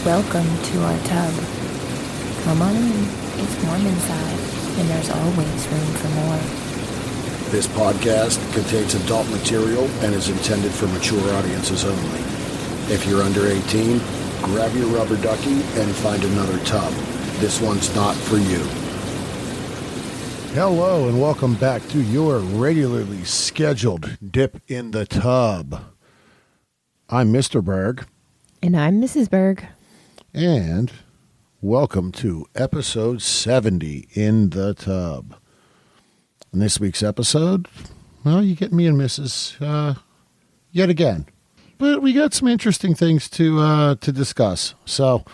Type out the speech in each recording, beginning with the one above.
Welcome to our tub. Come on in. It's warm inside, and there's always room for more. This podcast contains adult material and is intended for mature audiences only. If you're under 18, grab your rubber ducky and find another tub. This one's not for you. Hello and welcome back to your regularly scheduled Dip in the Tub. I'm Mr. Berg. And I'm Mrs. Berg. And welcome to episode 70 in the Tub. In this week's episode, well, you get me and Mrs. Yet again. But we got some interesting things to discuss. So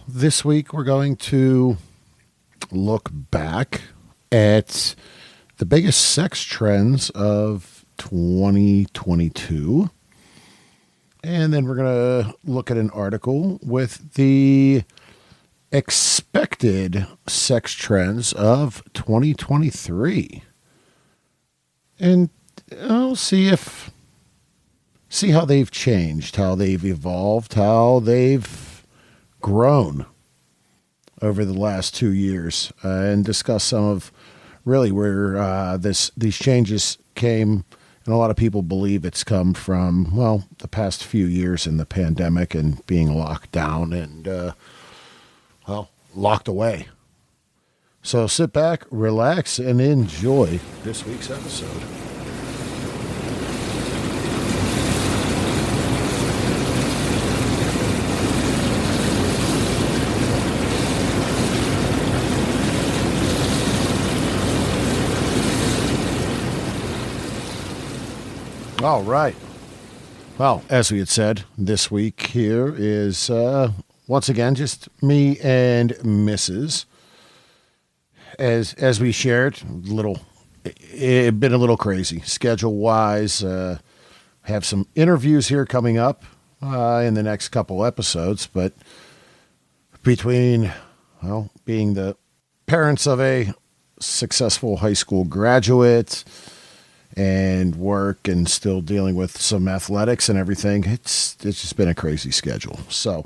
this week we're going to look back at the biggest sex trends of 2022. And then we're going to look at an article with the expected sex trends of 2023. And I'll see how they've changed, how they've evolved, how they've grown over the last 2 years, and discuss some of really where these changes came. And a lot of people believe it's come from, well, the past few years in the pandemic and being locked down and, locked away. So sit back, relax, and enjoy this week's episode. All right. Well, as we had said, this week here is, once again, just me and Mrs. As we shared, it been a little crazy schedule-wise. Have some interviews here coming up in the next couple episodes, but between, being the parents of a successful high school graduate and work and still dealing with some athletics and everything, it's just been a crazy schedule. So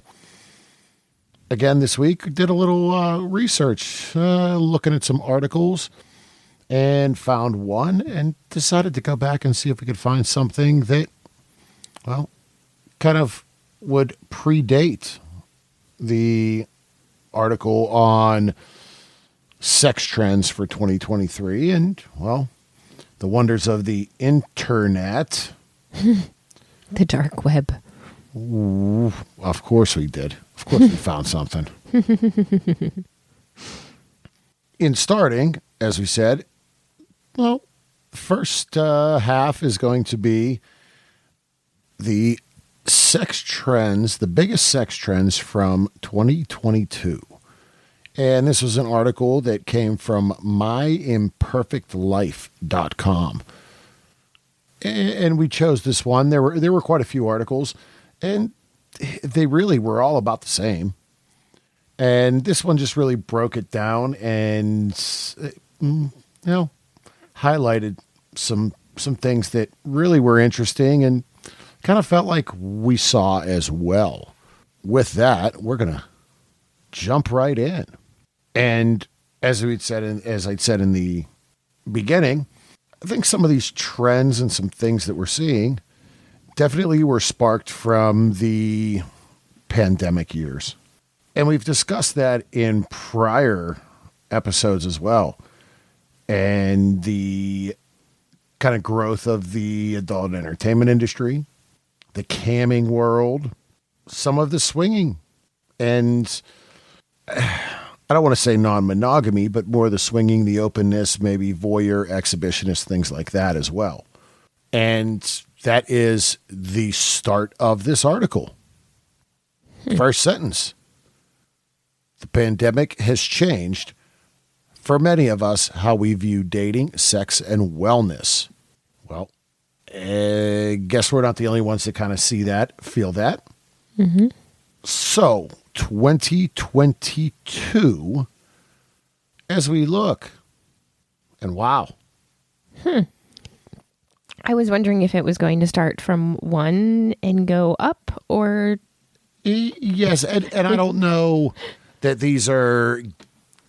again, this week did a little research, looking at some articles, and found one and decided to go back and see if we could find something that, kind of would predate the article on sex trends for 2023. And, the wonders of the internet. The dark web. Ooh, of course we did. Of course we found something. In starting, as we said, first half is going to be the sex trends, the biggest sex trends from 2022. And this was an article that came from myimperfectlife.com. And we chose this one. There were quite a few articles, and they really were all about the same. And this one just really broke it down and, highlighted some things that really were interesting and kind of felt like we saw as well. With that, we're going to jump right in. And as I'd said in the beginning, I think some of these trends and some things that we're seeing definitely were sparked from the pandemic years. And we've discussed that in prior episodes as well. And the kind of growth of the adult entertainment industry, the camming world, some of the swinging, and I don't want to say non-monogamy, but more the swinging, the openness, maybe voyeur, exhibitionist, things like that as well. And that is the start of this article. First sentence. The pandemic has changed, for many of us, how we view dating, sex, and wellness. Well, guess we're not the only ones that kind of see that, feel that. Mm-hmm. So, 2022, as we look, and wow. I was wondering if it was going to start from one and go up, or Yes, and I don't know that these are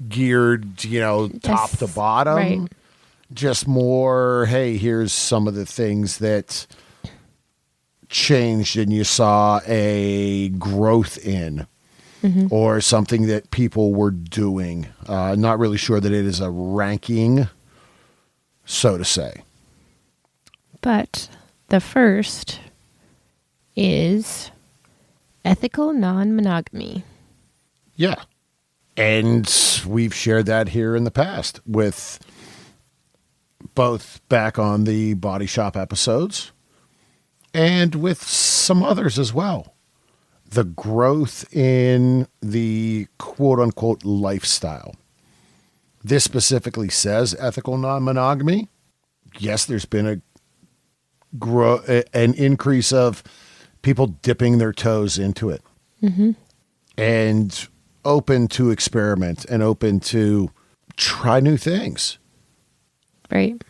geared, top to Just- bottom. right. Just more, hey, here's some of the things that changed and you saw a growth in, or something that people were doing. Not really sure that it is a ranking, so to say. But the first is ethical non-monogamy. Yeah. And we've shared that here in the past with both back on the Body Shop episodes and with some others as well. The growth in the quote unquote lifestyle. This specifically says ethical non-monogamy. Yes, there's been an increase of people dipping their toes into it. And open to experiment and open to try new things. Right.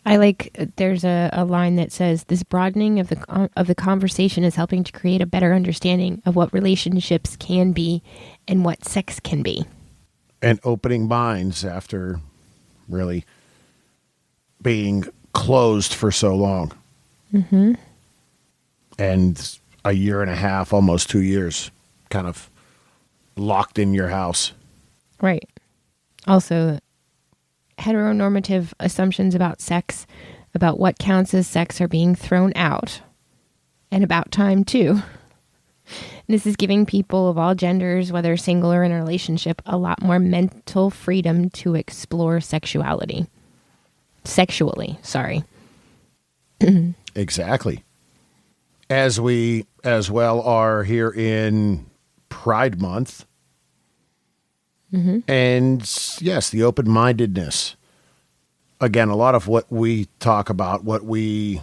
I like, there's a line that says, this broadening of the conversation is helping to create a better understanding of what relationships can be and what sex can be. And opening minds after really being closed for so long. And a year and a half, almost 2 years, kind of locked in your house. Right. Also, heteronormative assumptions about sex, about what counts as sex, are being thrown out. And about time, too. This is giving people of all genders, whether single or in a relationship, a lot more mental freedom to explore sexuality. Sexually, sorry. Exactly. As we as well are here in Pride Month. And yes, the open-mindedness. Again, a lot of what we talk about, what we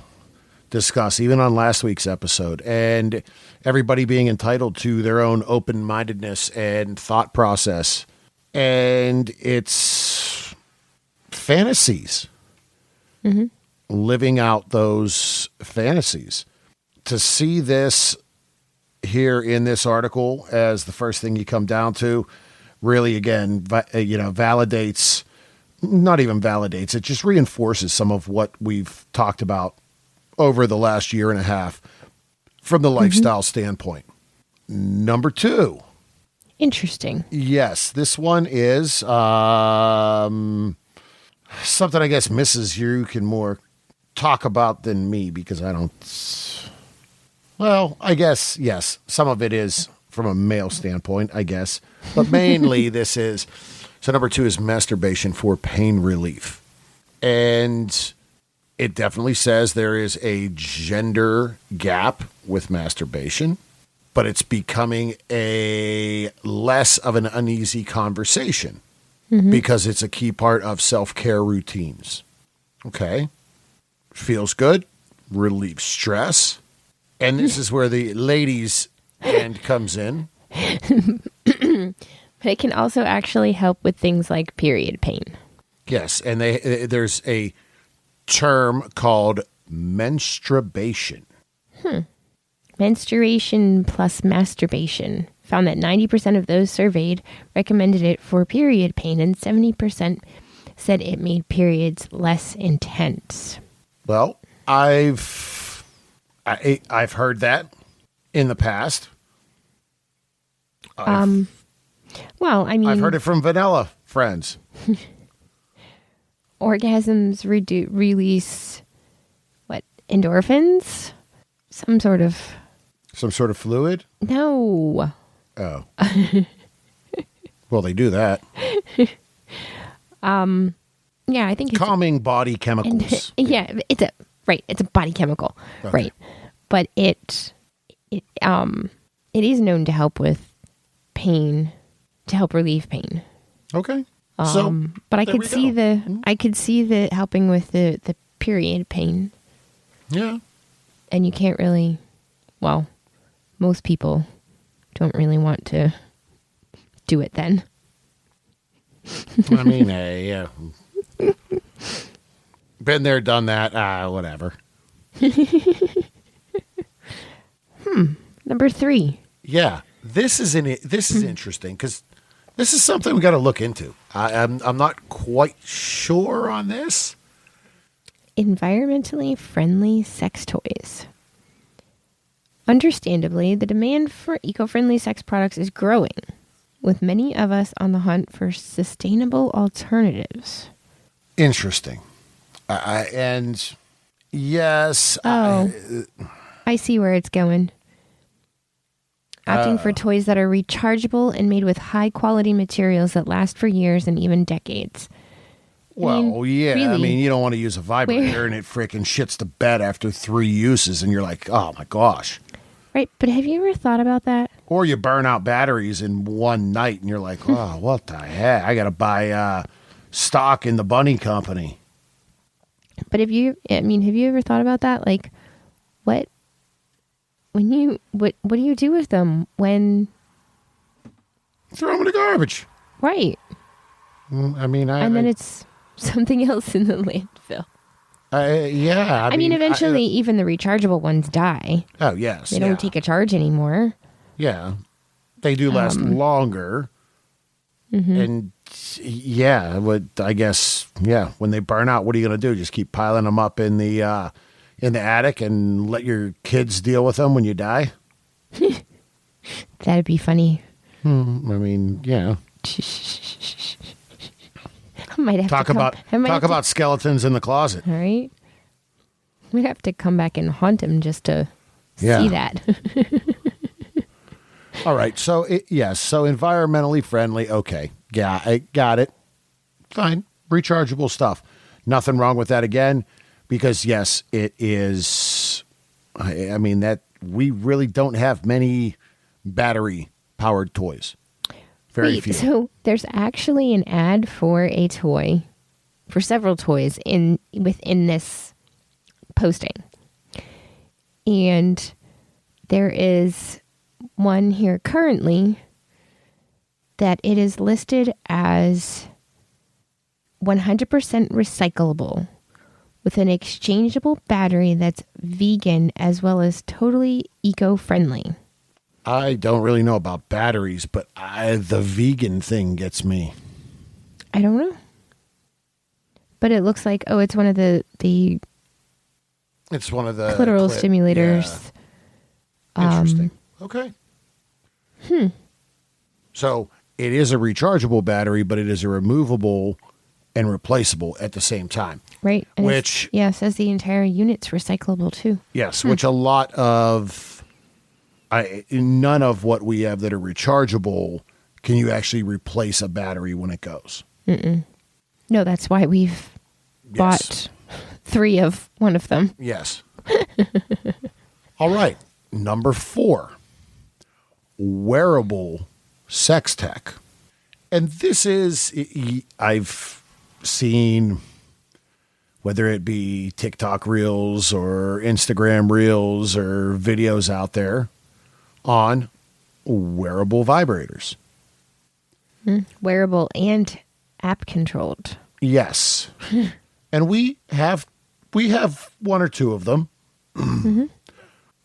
discuss, even on last week's episode, and everybody being entitled to their own open-mindedness and thought process. And it's fantasies. Living out those fantasies. To see this here in this article as the first thing you come down to, really, again, validates, not even validates, it just reinforces some of what we've talked about over the last year and a half from the lifestyle standpoint. Number 2. Interesting. Yes, this one is something I guess Mrs. You can more talk about than me, because I don't. Well, I guess, yes, some of it is from a male standpoint, I guess. But mainly this is, so number 2 is masturbation for pain relief. And it definitely says there is a gender gap with masturbation, but it's becoming a less of an uneasy conversation because it's a key part of self-care routines. Okay. Feels good, relieves stress. And this is where the ladies' end comes in. But it can also actually help with things like period pain. Yes, and there's a term called menstruation. Menstruation plus masturbation found that 90% of those surveyed recommended it for period pain, and 70% said it made periods less intense. Well, I've heard that in the past. Well, I mean, I've heard it from vanilla friends. orgasms release what, endorphins? Some sort of fluid? no. Oh. Well, they do that. Yeah, I think it's Calming body chemicals. yeah, it's a body chemical, Okay. right? But it is known to help with pain, to help relieve pain. Okay. But I there could we see go. I could see the helping with the period pain, Yeah. and you can't really, well, most people don't really want to do it then. I mean, yeah. Been there, done that. Whatever. Number 3. Yeah, this is interesting because this is something we got to look into. I'm not quite sure on this. Environmentally friendly sex toys. Understandably, the demand for eco-friendly sex products is growing, with many of us on the hunt for sustainable alternatives. Interesting. And yes. Oh, I see where it's going. Opting for toys that are rechargeable and made with high-quality materials that last for years and even decades. Well, yeah. Really, I mean, you don't want to use a vibrator and it freaking shits the bed after 3 uses and you're like, oh my gosh. right, but have you ever thought about that? Or you burn out batteries in one night and you're like, oh, what the heck? I got to buy stock in the bunny company. But have you ever thought about that? Like, what do you do with them when... Throw them in the garbage. Right. I mean, then it's something else in the landfill. yeah. I mean, eventually, even the rechargeable ones die. Oh, yes. They don't take a charge anymore. Yeah. They do last longer. Mm-hmm. And yeah, I guess, yeah, when they burn out, what are you going to do? Just keep piling them up in the attic and let your kids deal with them when you die? That'd be funny. I mean, yeah. I might have Talk about skeletons in the closet. All right. We'd have to come back and haunt him just to see that. All right. So, so environmentally friendly. Okay. Yeah, I got it. Fine. Rechargeable stuff. Nothing wrong with that again, because yes, it is. I mean, that we really don't have many battery powered toys. Very few. So there's actually an ad for a toy, for several toys within this posting. And there is one here currently that it is listed as 100% recyclable with an exchangeable battery that's vegan as well as totally eco-friendly. I don't really know about batteries, but the vegan thing gets me. I don't know. But it looks like, it's one of the it's one of the clitoral stimulators. Yeah. Interesting. Okay. So it is a rechargeable battery, but it is a removable and replaceable at the same time. Right. And which, says the entire unit's recyclable too. Yes, which a lot of... none of what we have that are rechargeable can you actually replace a battery when it goes. Mm-mm. No, that's why we've bought 3 of one of them. Yes. All right. Number 4, wearable sex tech. And this is, I've seen, whether it be TikTok Reels or Instagram Reels or videos out there, on wearable vibrators. Wearable and app controlled. Yes. And we have 1 or 2 of them. Mm-hmm.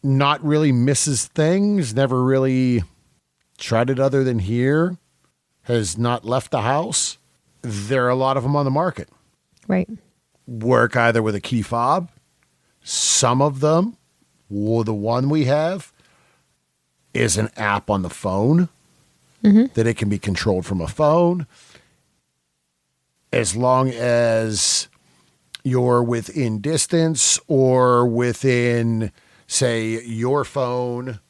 Not really misses things, never really tried it other than here, has not left the house. There are a lot of them on the market. Right. Work either with a key fob. Some of them, the one we have, is an app on the phone that it can be controlled from a phone. As long as you're within distance or within, say, your phone,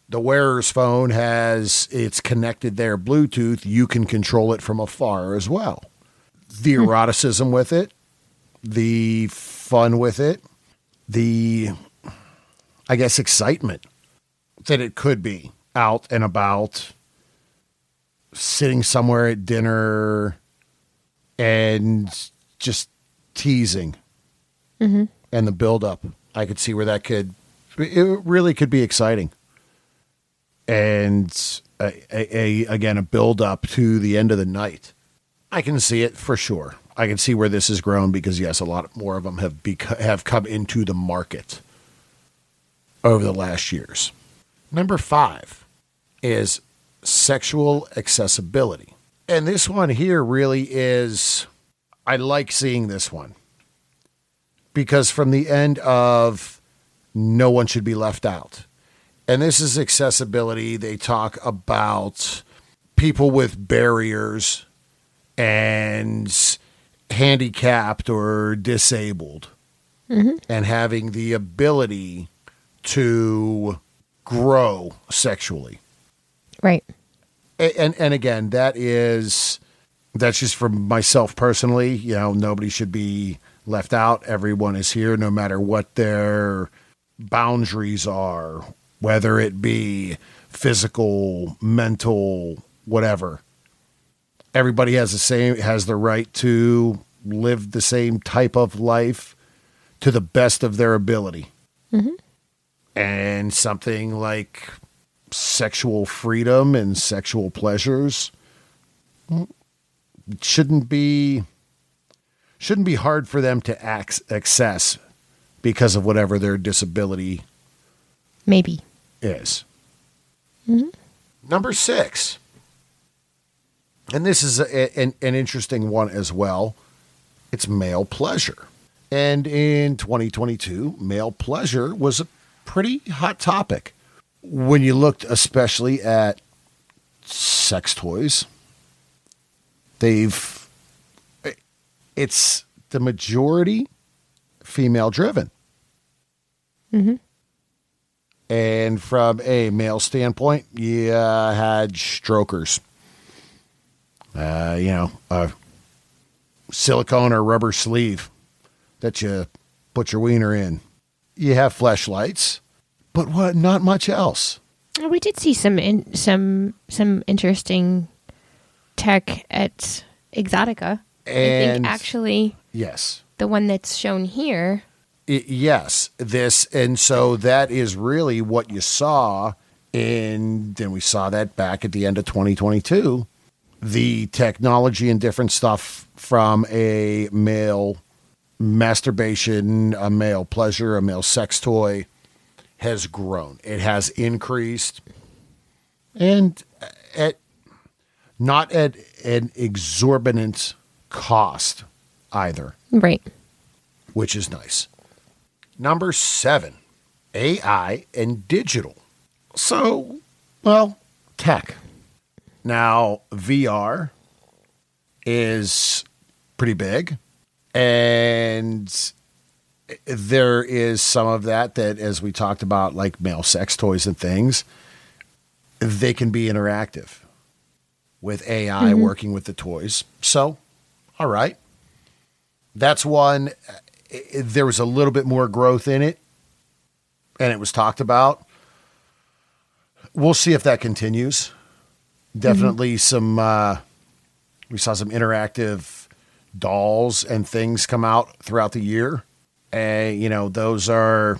the wearer's phone it's connected there, Bluetooth, you can control it from afar as well. The eroticism with it, the fun with it, the, I guess, excitement that it could be out and about, sitting somewhere at dinner and just teasing and the buildup. I could see where it really could be exciting. And again, a buildup to the end of the night. I can see it for sure. I can see where this has grown because yes, a lot more of them have come into the market over the last years. Number 5, is sexual accessibility. And this one here really is, I like seeing this one. Because from the end of no one should be left out. And this is accessibility. They talk about people with barriers and handicapped or disabled and having the ability to grow sexually. Right. And again, that's just from myself personally. You know, nobody should be left out. Everyone is here, no matter what their boundaries are, whether it be physical, mental, whatever. Everybody has the right to live the same type of life to the best of their ability. And something like sexual freedom and sexual pleasures shouldn't be hard for them to access because of whatever their disability Maybe is. Number 6. And this is an interesting one as well. It's male pleasure. And in 2022, male pleasure was a pretty hot topic. When you looked especially at sex toys, it's the majority female driven. And from a male standpoint, you had strokers. A silicone or rubber sleeve that you put your wiener in. You have fleshlights, but what? Not much else. we did see some interesting tech at Exotica. I think actually, yes, the one that's shown here. Yes, and so that is really what you saw, and we saw that back at the end of 2022. The technology and different stuff from a male masturbation, a male pleasure, a male sex toy has grown. It has increased, and not at an exorbitant cost either. Right. Which is nice. Number 7, AI and digital. So, well, tech. Now, VR is pretty big, and there is some of that, as we talked about, like male sex toys and things, they can be interactive with AI working with the toys. So, all right. That's one. There was a little bit more growth in it, and it was talked about. We'll see if that continues. Definitely we saw some interactive dolls and things come out throughout the year. And, those are,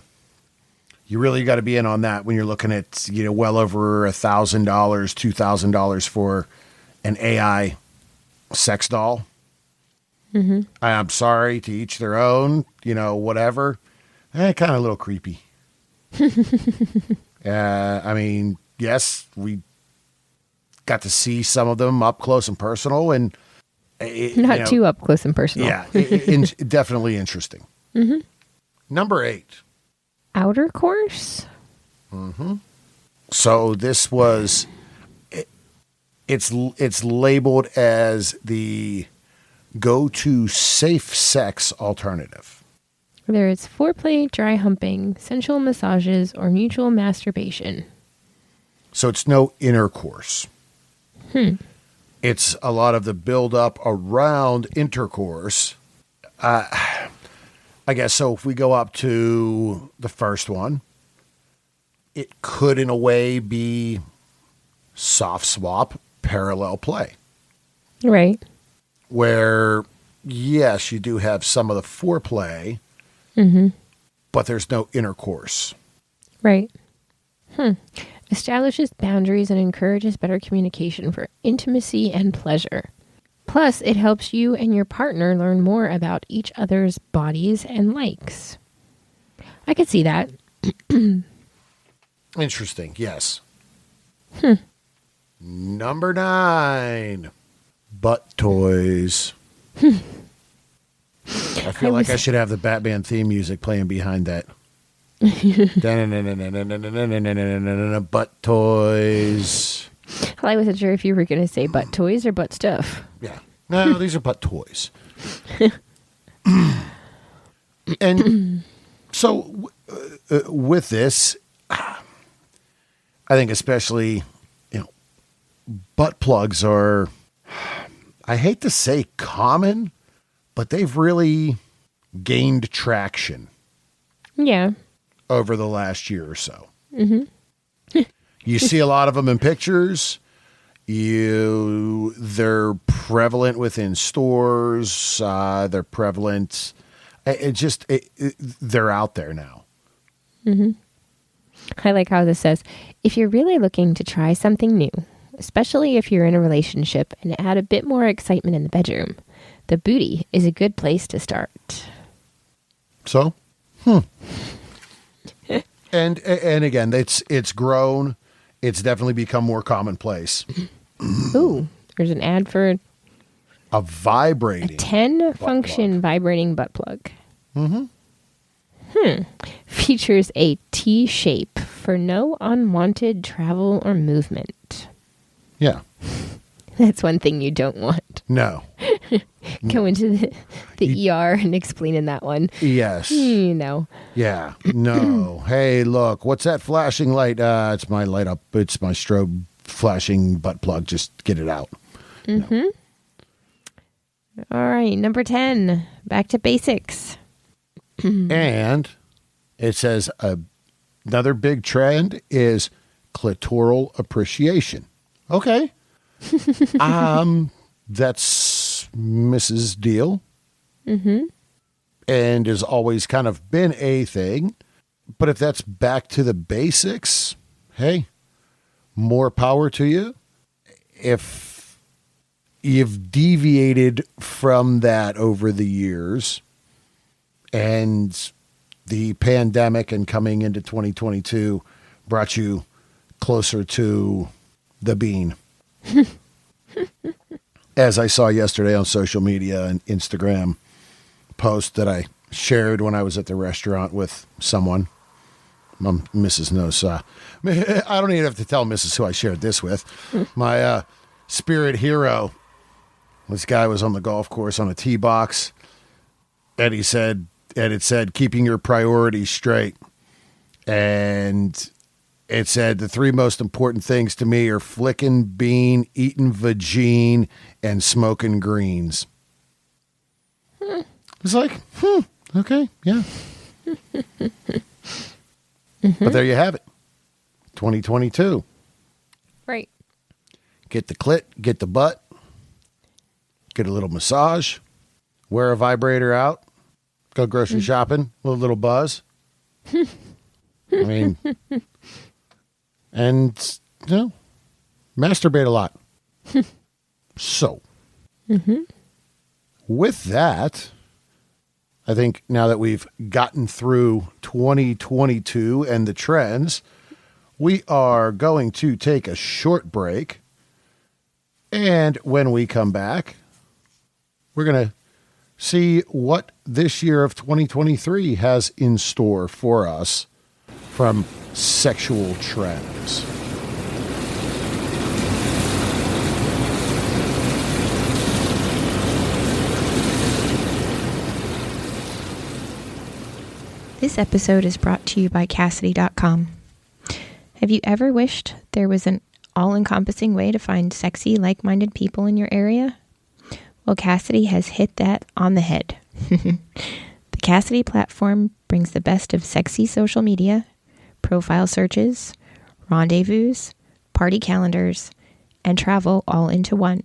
you really got to be in on that when you're looking at, well over $1,000, $2,000 for an AI sex doll. I'm sorry, to each their own, whatever. Kind of a little creepy. Yes, we got to see some of them up close and personal, and not too up close and personal. Yeah, definitely interesting. Number 8, outer course. So this was, it's labeled as the go-to safe sex alternative. Whether it's foreplay, dry humping, sensual massages, or mutual masturbation. So it's no intercourse. It's a lot of the build-up around intercourse. I guess so. If we go up to the first one, it could, in a way, be soft swap, parallel play. Right. Where, yes, you do have some of the foreplay, but there's no intercourse. Right. Establishes boundaries and encourages better communication for intimacy and pleasure. Plus, it helps you and your partner learn more about each other's bodies and likes. I could see that. Interesting, yes. Number 9, butt toys. I feel like I should have the Batman theme music playing behind that. Butt toys. Well, I wasn't sure if you were going to say butt toys or butt stuff. Yeah. No, these are butt toys. And so with this, I think especially, butt plugs are, I hate to say common, but they've really gained traction. Yeah. Over the last year or so. Mm-hmm. You see a lot of them in pictures. They're prevalent within stores. They're prevalent. They're out there now. Mm-hmm. I like how this says, if you're really looking to try something new, especially if you're in a relationship and add a bit more excitement in the bedroom, the booty is a good place to start. So, And again, it's grown. It's definitely become more commonplace. Ooh, there's an ad for a vibrating 10-function vibrating butt plug. Mm-hmm. Features a T shape for no unwanted travel or movement. Yeah. That's one thing you don't want. No. Go into the ER and explaining that one. Yes. Yeah. No. Hey, look, what's that flashing light? It's my light up. It's my strobe flashing butt plug. Just get it out. Mm-hmm. No. All right. Number 10. Back to basics. And it says another big trend is clitoral appreciation. Okay. That's Mrs. Deal. Mm-hmm. And has always kind of been a thing. But if that's back to the basics, hey, more power to you. If you've deviated from that over the years and the pandemic and coming into 2022 brought you closer to the bean. As I saw yesterday on social media and Instagram post that I shared when I was at the restaurant with someone. Mrs. knows. I don't even have to tell Mrs. who I shared this with. My spirit hero. This guy was on the golf course on a tee box. And it said, keeping your priorities straight. And it said, the 3 most important things to me are flicking bean, eating vagine, and smoking greens. It's like, okay, yeah. But there you have it. 2022. Right. Get the clit, get the butt, get a little massage, wear a vibrator out, go grocery shopping with a little buzz. I mean, and, masturbate a lot. So, with that, I think now that we've gotten through 2022 and the trends, we are going to take a short break. And when we come back, we're going to see what this year of 2023 has in store for us from sexual trends. This episode is brought to you by Cassidy.com. Have you ever wished there was an all-encompassing way to find sexy, like-minded people in your area? Well, Cassidy has hit that on the head. The Cassidy platform brings the best of sexy social media, profile searches, rendezvous, party calendars, and travel all into one.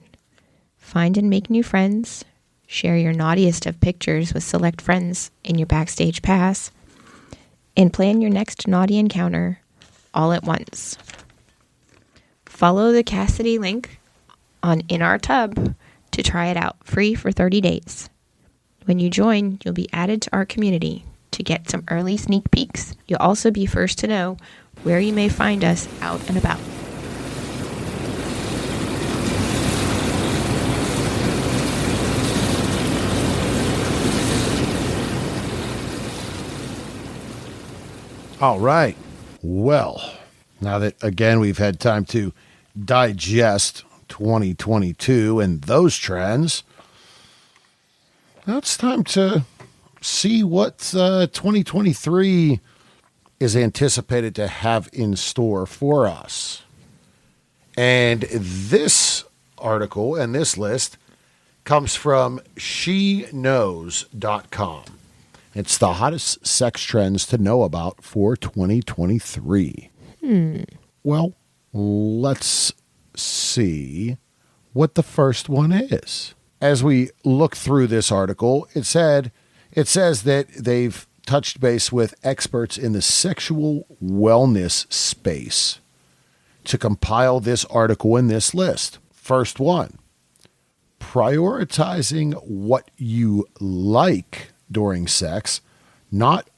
Find and make new friends, share your naughtiest of pictures with select friends in your Backstage Pass, and plan your next naughty encounter all at once. Follow the Cassidy link in our tub to try it out free for 30 days. When you join, you'll be added to our community to get some early sneak peeks. You'll also be first to know where you may find us out and about. All right. Well, now that, again, we've had time to digest 2022 and those trends, now it's time to see what 2023 is anticipated to have in store for us. And this article and this list comes from sheknows.com. It's the hottest sex trends to know about for 2023. Well, let's see what the first one is. As we look through this article, it says that they've touched base with experts in the sexual wellness space to compile this article in this list. First one, prioritizing what you like during sex, not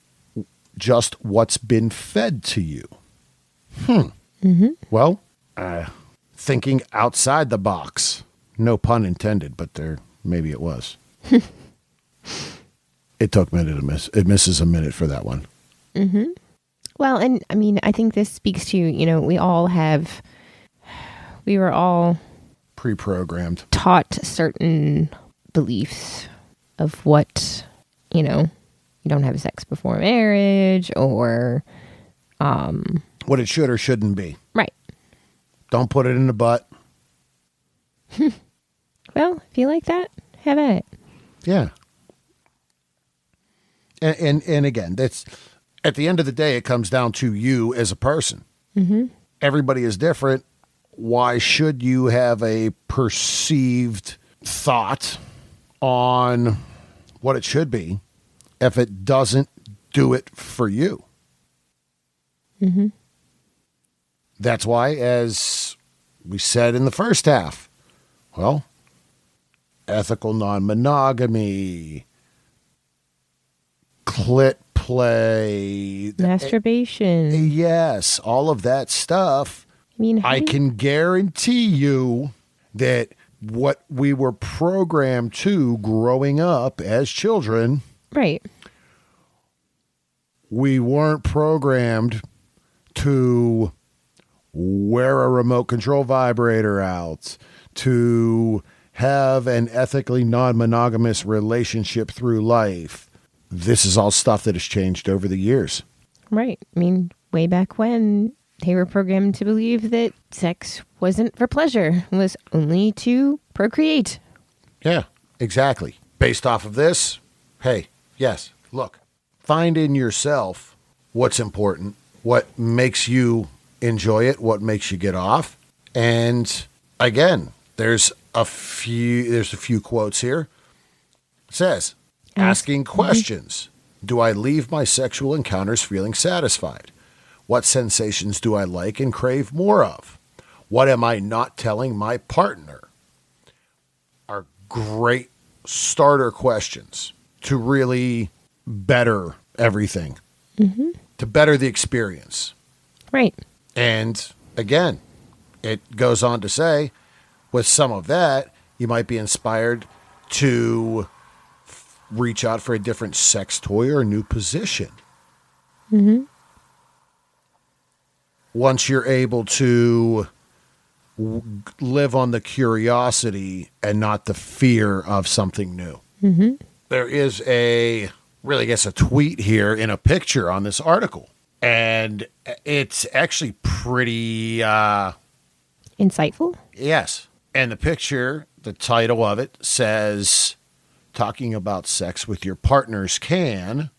just what's been fed to you. Well, thinking outside the box. No pun intended, but maybe it was. It took a minute to miss. It misses a minute for that one. Well, and I mean, I think this speaks to, we were all Pre-programmed. taught certain beliefs of what, you don't have sex before marriage or... What it should or shouldn't be. Right. Don't put it in the butt. Well, if you like that, have at it. Yeah. And again, that's at the end of the day, it comes down to you as a person. Everybody is different. Why should you have a perceived thought on what it should be if it doesn't do it for you? That's why, as we said in the first half, well, ethical non-monogamy, clit play, Masturbation. yes, all of that stuff. I mean, I can guarantee you that what we were programmed to growing up as children, right. we weren't programmed to wear a remote control vibrator out, to have an ethically non-monogamous relationship through life. This is all stuff that has changed over the years. Right. I mean, way back when they were programmed to believe that sex wasn't for pleasure, it was only to procreate. Yeah, exactly. Based off of this, hey, yes, look, find in yourself what's important, what makes you enjoy it, what makes you get off. And again, there's a few quotes here. It says, asking questions. Do I leave my sexual encounters feeling satisfied? What sensations do I like and crave more of? What am I not telling my partner? Are great starter questions to really better everything, to better the experience. Right. And again, it goes on to say, with some of that, you might be inspired to reach out for a different sex toy or a new position. Once you're able to live on the curiosity and not the fear of something new. There is a tweet here in a picture on this article. And it's actually pretty... insightful? Yes. And the picture, the title of it says, talking about sex with your partners can... ...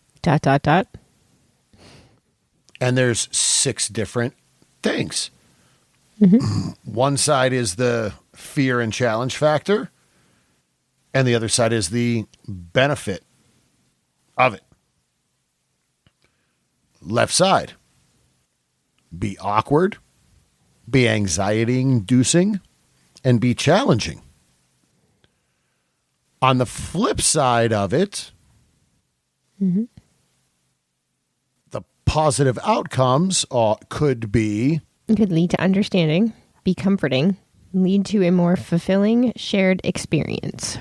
And there's 6 different things. One side is the fear and challenge factor, and the other side is the benefit of it. Left side, be awkward, be anxiety-inducing, and be challenging. On the flip side of it, the positive outcomes could be... It could lead to understanding, be comforting, lead to a more fulfilling shared experience.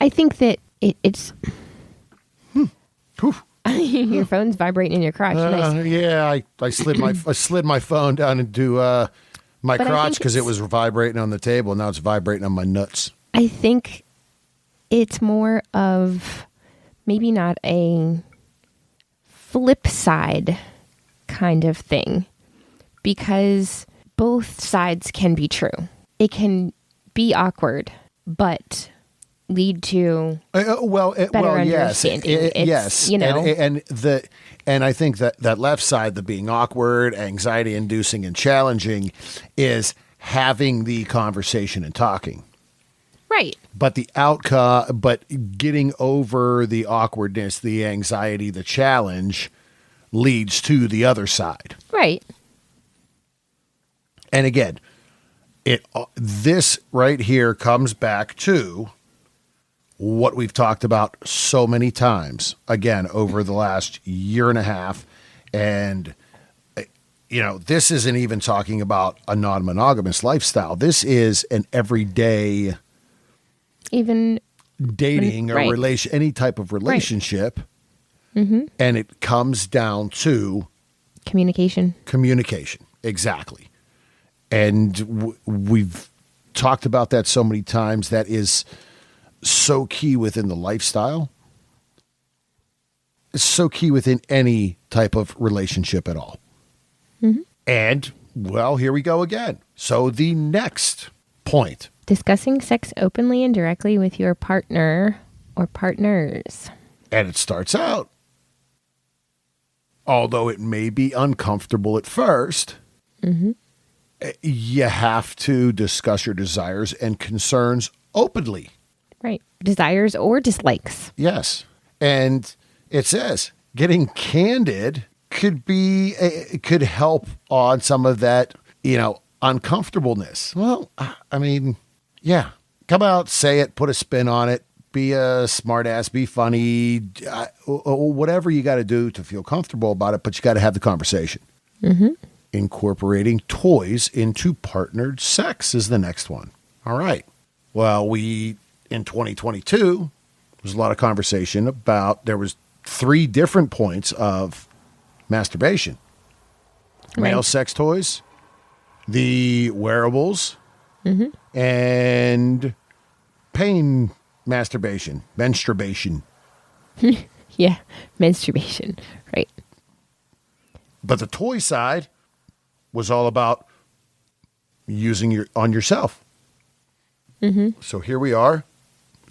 I think that it's... Your phone's vibrating in your crotch. Nice. Yeah, I slid my phone down into my But I crotch think because it was vibrating on the table. Now it's vibrating on my nuts. I think it's more of maybe not a flip side kind of thing, because both sides can be true. It can be awkward, but lead to better understanding. Yes, you know, and I think that left side, the being awkward, anxiety inducing, and challenging, is having the conversation and talking. right. But the outcome, but getting over the awkwardness, the anxiety, the challenge leads to the other side. Right. And again, this right here comes back to what we've talked about so many times, again, over the last year and a half. And, this isn't even talking about a non-monogamous lifestyle. This is an everyday Even dating or right. any type of relationship. Right. Mm-hmm. And it comes down to communication. Exactly. And we've talked about that so many times. That is so key within the lifestyle. It's so key within any type of relationship at all. Mm-hmm. And, well, here we go again. So the next point. Discussing sex openly and directly with your partner or partners. And it starts out, although it may be uncomfortable at first, mm-hmm. you have to discuss your desires and concerns openly. Right. Desires or dislikes. Yes. And it says getting candid could help on some of that, uncomfortableness. Well, I mean, yeah, come out, say it, put a spin on it, be a smart ass, be funny, whatever you got to do to feel comfortable about it, but you got to have the conversation. Mm-hmm. Incorporating toys into partnered sex is the next one. All right. Well, in 2022, there's a lot of conversation about, there was 3 different points of masturbation. Right. Male sex toys, the wearables, mm-hmm. and pain masturbation, menstruation. Yeah, menstruation, right. But the toy side was all about using on yourself. Mm-hmm. So here we are,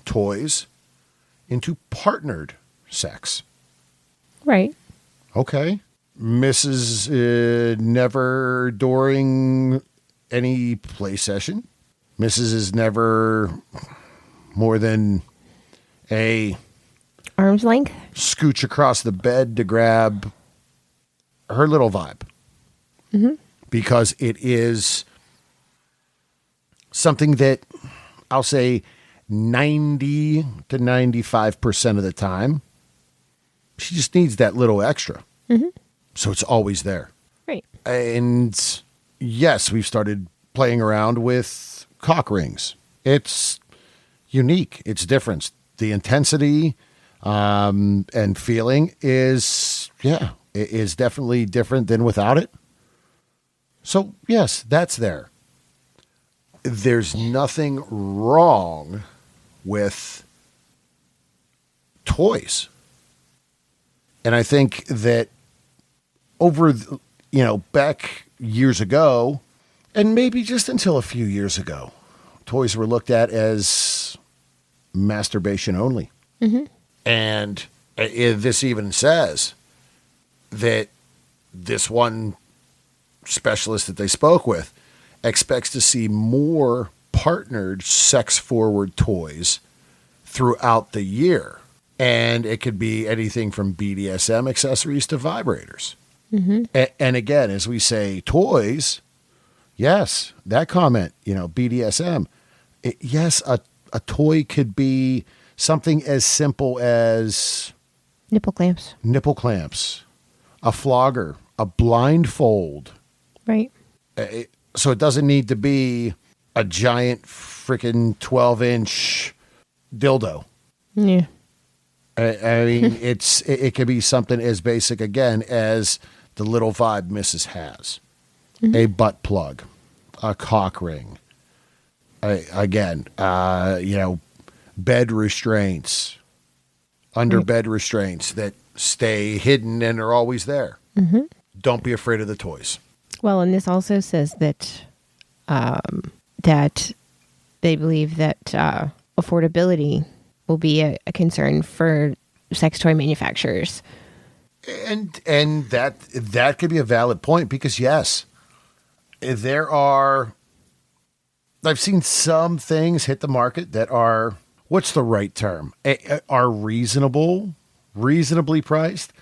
toys into partnered sex. Right. Okay. Mrs. Never during any play session. Mrs. is never more than a arm's length scooch across the bed to grab her little vibe. Mm-hmm. Because it is something that I'll say 90 to 95% of the time, she just needs that little extra. Mm-hmm. So it's always there. Right. And yes, we've started playing around with cock rings. It's unique. It's different. The intensity and feeling is definitely different than without it. So yes, that's there. There's nothing wrong with toys. And I think that over, back years ago, and maybe just until a few years ago, toys were looked at as masturbation only. Mm-hmm. And this even says that this one specialist that they spoke with expects to see more partnered sex-forward toys throughout the year. And it could be anything from BDSM accessories to vibrators. Mm-hmm. And again, as we say, toys, yes, that comment, BDSM. Yes, a toy could be something as simple as nipple clamps, a flogger, a blindfold. Right. So it doesn't need to be a giant freaking 12-inch dildo. Yeah. I mean, it could be something as basic again as the little vibe Mrs. has, a butt plug, a cock ring. Again, bed restraints, under bed restraints that stay hidden and are always there. Don't be afraid of the toys. Well, and this also says that that they believe that affordability will be a concern for sex toy manufacturers. And that could be a valid point because, yes, there are... I've seen some things hit the market that are, what's the right term? Are reasonably priced.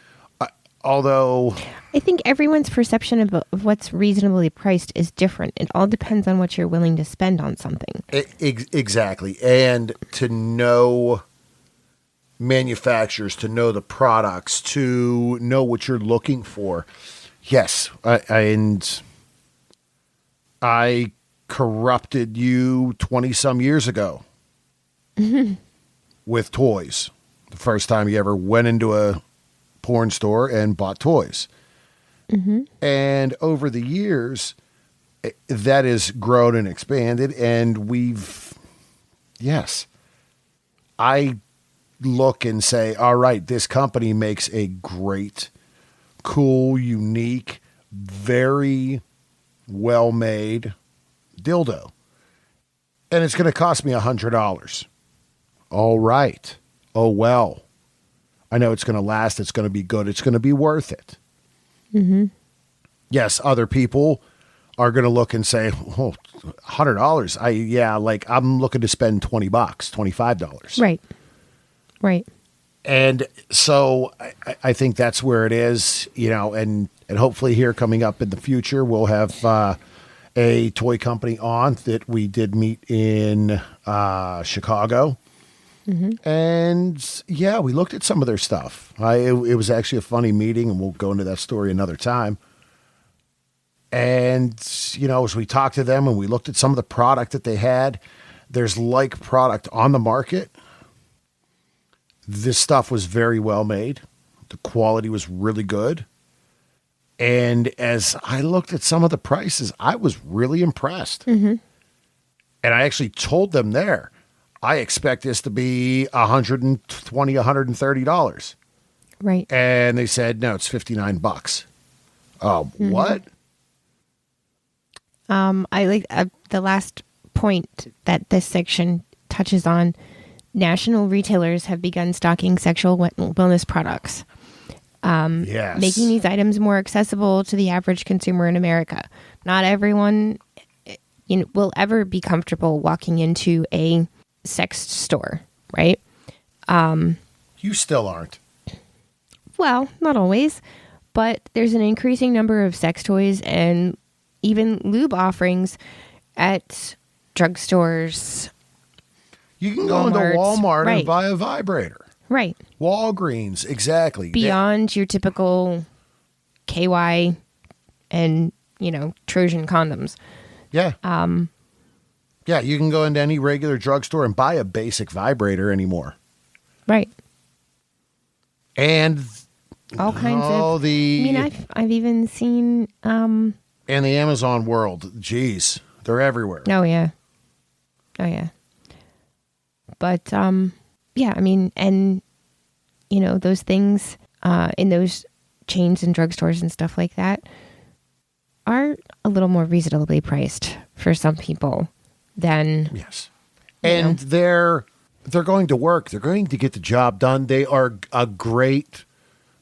Although I think everyone's perception of what's reasonably priced is different. It all depends on what you're willing to spend on something. Exactly. And to know manufacturers, to know the products, to know what you're looking for. Yes. I corrupted you 20 some years ago with toys. The first time you ever went into a porn store and bought toys. And over the years, that has grown and expanded. And I look and say, all right, this company makes a great, cool, unique, very well-made dildo. And it's going to cost me $100. All right. Oh, well. I know it's going to last. It's going to be good. It's going to be worth it. Yes, other people are going to look and say, oh, $100. I'm looking to spend $20, $25. Right. And so I think that's where it is, and hopefully here coming up in the future, we'll have a toy company on that we did meet in Chicago. And we looked at some of their stuff. It was actually a funny meeting, and we'll go into that story another time. And, as we talked to them and we looked at some of the product that they had, there's like product on the market. This stuff was very well made. The quality was really good. And as I looked at some of the prices, I was really impressed. And I actually told them there, I expect this to be $120, $130. Right. And they said, no, it's $59. What? I like the last point that this section touches on. National retailers have begun stocking sexual wellness products, Yes. making these items more accessible to the average consumer in America. Not everyone will ever be comfortable walking into a sex store, right? You still aren't. Well, not always, but there's an increasing number of sex toys and even lube offerings at drugstores. You can go into Walmart right. and buy a vibrator. Right. Walgreens, exactly. Beyond your typical KY and, Trojan condoms. Yeah. Yeah, you can go into any regular drugstore and buy a basic vibrator anymore. Right. And all kinds of... I've even seen... and the Amazon world, geez, they're everywhere. Oh, yeah. But, and, those things in those chains and drugstores and stuff like that are a little more reasonably priced for some people than... Yes. And they're going to work. They're going to get the job done. They are a great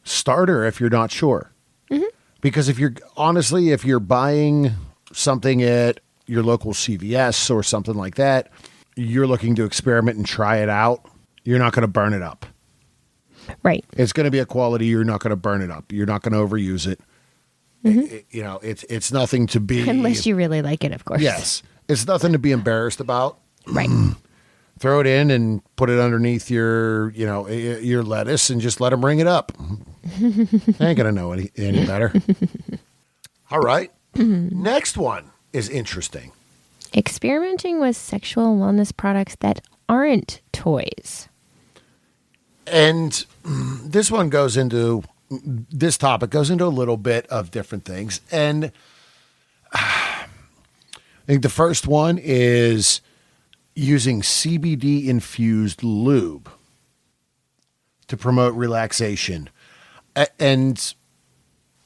starter if you're not sure. Because if you're buying something at your local CVS or something like that, you're looking to experiment and try it out, you're not going to burn it up. Right. It's going to be a quality. You're not going to burn it up. You're not going to overuse it. It's nothing to be... Unless you really like it, of course. Yes. It's nothing to be embarrassed about. Right. Throw it in and put it underneath your lettuce and just let them ring it up. I ain't going to know any better. All right. Next one is interesting. Experimenting with sexual wellness products that aren't toys. And this one goes into, this topic goes into a little bit of different things. And I think the first one is using CBD infused lube to promote relaxation. And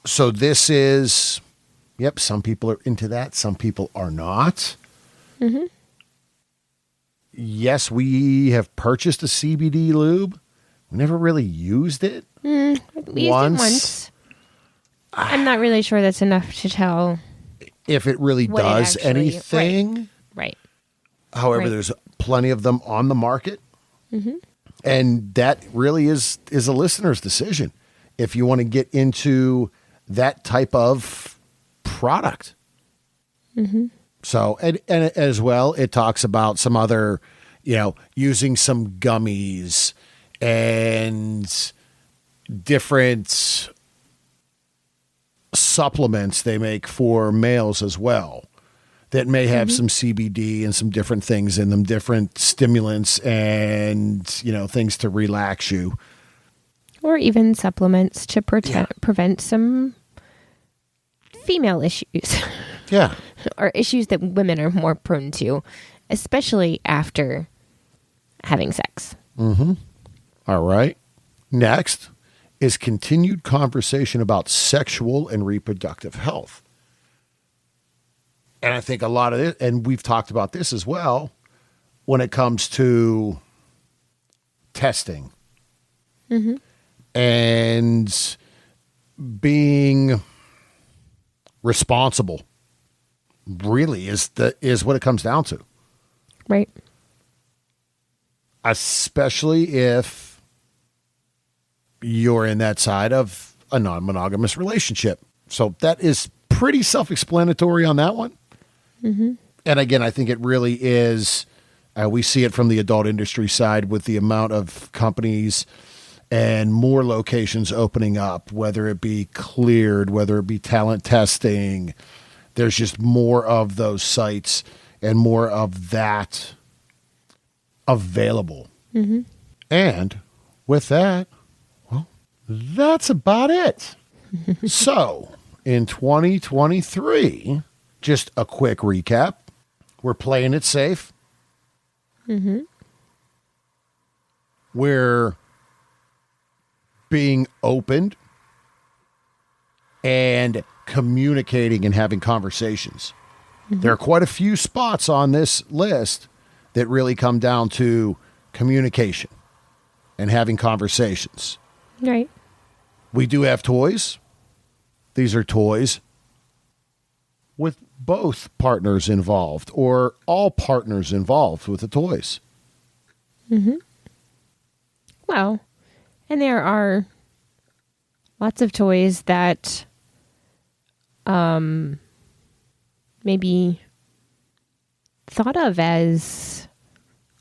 so this is, yep, some people are into that. Some people are not. Mm-hmm. Yes, we have purchased a CBD lube. We never really used it. We used it once. I'm not really sure that's enough to tell if it really does anything. Right. However, there's plenty of them on the market. Mm-hmm. And that really is a listener's decision if you want to get into that type of product. Mm-hmm. So, and as well, it talks about some other, using some gummies and different supplements they make for males as well that may have some CBD and some different things in them, different stimulants and, things to relax you. Or even supplements to prevent some female issues. Yeah. Or issues that women are more prone to, especially after having sex. Mm-hmm. All right. Next is continued conversation about sexual and reproductive health. And I think a lot of it, and we've talked about this as well, when it comes to testing and being responsible, really is what it comes down to. Right. Especially if you're in that side of a non-monogamous relationship. So that is pretty self-explanatory on that one. Mm-hmm. And again, I think it really is, we see it from the adult industry side with the amount of companies and more locations opening up, whether it be cleared, whether it be talent testing. There's just more of those sites and more of that available. Mm-hmm. And with that, well, that's about it. So in 2023, just a quick recap. We're playing it safe. Mm-hmm. We're being opened and communicating and having conversations. Mm-hmm. There are quite a few spots on this list that really come down to communication and having conversations. Right. We do have toys. These are toys with both partners involved or all partners involved with the toys. Mm-hmm. Well, and there are lots of toys that maybe thought of as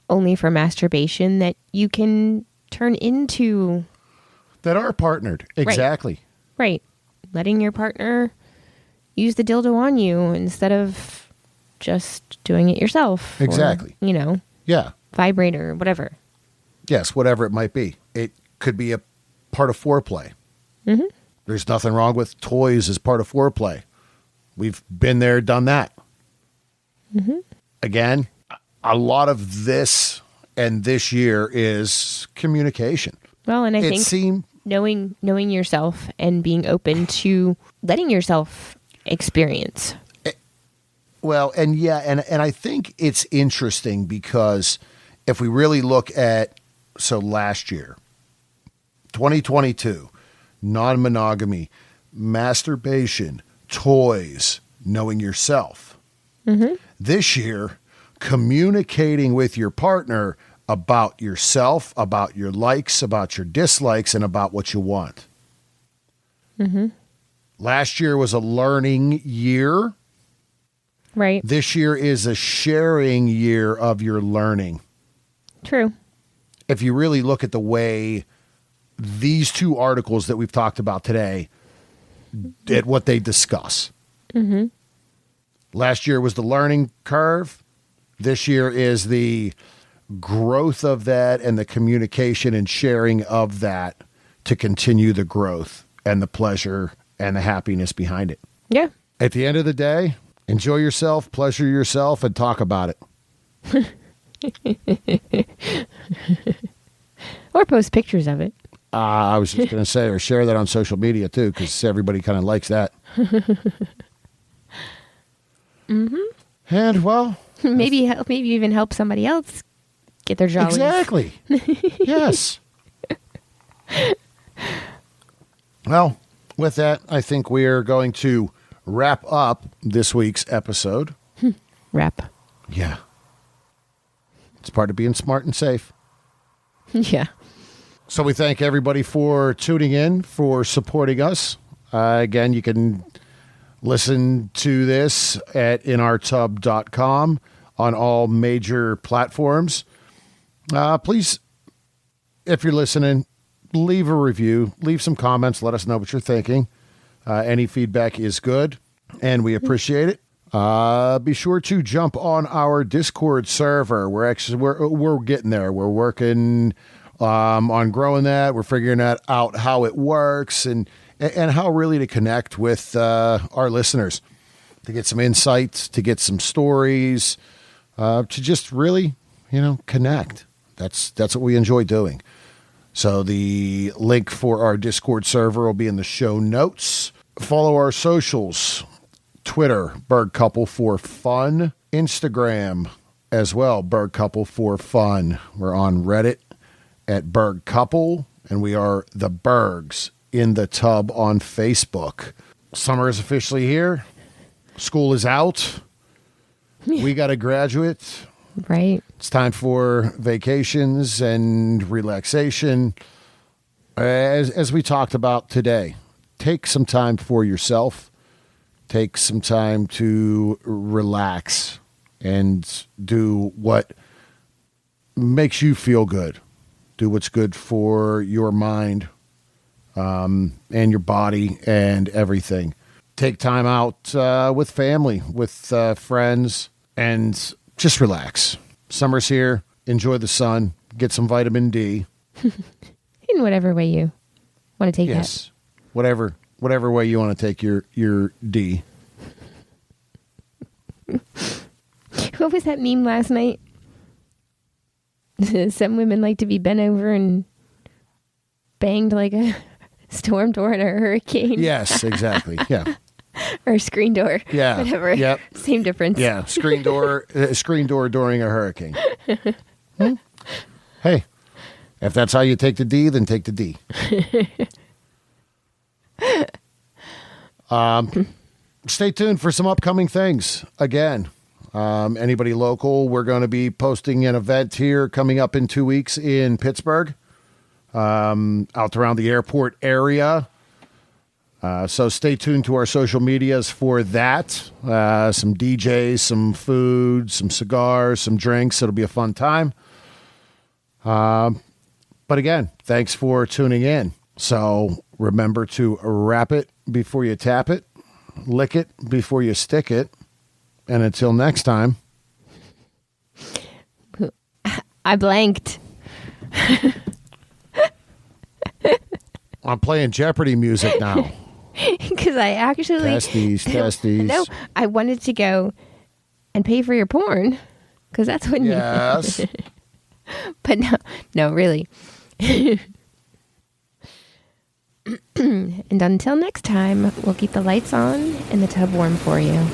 only for masturbation that you can turn into. That are partnered. Exactly. Right. Letting your partner use the dildo on you instead of just doing it yourself. Exactly. Or, yeah. Vibrator, whatever. Yes, whatever it might be. It could be a part of foreplay. Mm-hmm. There's nothing wrong with toys as part of foreplay. We've been there, done that. Mm-hmm. Again, a lot of this and this year is communication. Well, and I think knowing yourself and being open to letting yourself experience. Well, and yeah, and I think it's interesting because if we really look at, so last year, 2022, non-monogamy, masturbation, toys, knowing yourself. Mm-hmm. This year, communicating with your partner about yourself, about your likes, about your dislikes, and about what you want. Mm-hmm. Last year was a learning year. Right. This year is a sharing year of your learning. True. If you really look at the way these two articles that we've talked about today, at what they discuss. Mm-hmm. Last year was the learning curve. This year is the growth of that and the communication and sharing of that to continue the growth and the pleasure and the happiness behind it. Yeah. At the end of the day, enjoy yourself, pleasure yourself, and talk about it. Or post pictures of it. I was just going to say, or share that on social media too, because everybody kind of likes that. Mm-hmm. And well, maybe even help somebody else get their jollies. Exactly. Yes. Well, with that, I think we are going to wrap up this week's episode. Wrap. Yeah. It's part of being smart and safe. Yeah. So we thank everybody for tuning in, for supporting us. Again, you can listen to this at inartub.com on all major platforms. Please, if you're listening, leave a review, leave some comments, let us know what you're thinking. Any feedback is good, and we appreciate it. Be sure to jump on our Discord server. We're getting there. We're working on growing that. We're figuring out how it works and how really to connect with our listeners, to get some insights, to get some stories, to just really, connect. That's what we enjoy doing. So the link for our Discord server will be in the show notes. Follow our socials. Twitter, Berg Couple for Fun. Instagram as well, Berg Couple for Fun. We're on Reddit at Berg Couple, and we are the Bergs in the Tub on Facebook. Summer is officially here. School is out. We got to graduate. Right. It's time for vacations and relaxation. As we talked about today, take some time for yourself. Take some time to relax and do what makes you feel good. Do what's good for your mind and your body and everything. Take time out with family, with friends, and just relax. Summer's here. Enjoy the sun. Get some vitamin D. In whatever way you want to take yes. Whatever way you want to take your D. What was that meme last night? Some women like to be bent over and banged like a storm door in a hurricane. Yes, exactly. Yeah. Or a screen door. Yeah. Whatever. Yep. Same difference. Yeah. Screen door during a hurricane. Hey, if that's how you take the D, then take the D. Stay tuned for some upcoming things. Again, anybody local, we're going to be posting an event here coming up in 2 weeks in Pittsburgh, out around the airport area. So stay tuned to our social medias for that. Some DJs, some food, some cigars, some drinks. It'll be a fun time. But again, thanks for tuning in. So remember to wrap it before you tap it, lick it before you stick it. And until next time. I blanked. I'm playing Jeopardy music now. Because I actually... Testes. No, I wanted to go and pay for your porn. Because that's when yes. you... But no, really. And until next time, we'll keep the lights on and the tub warm for you.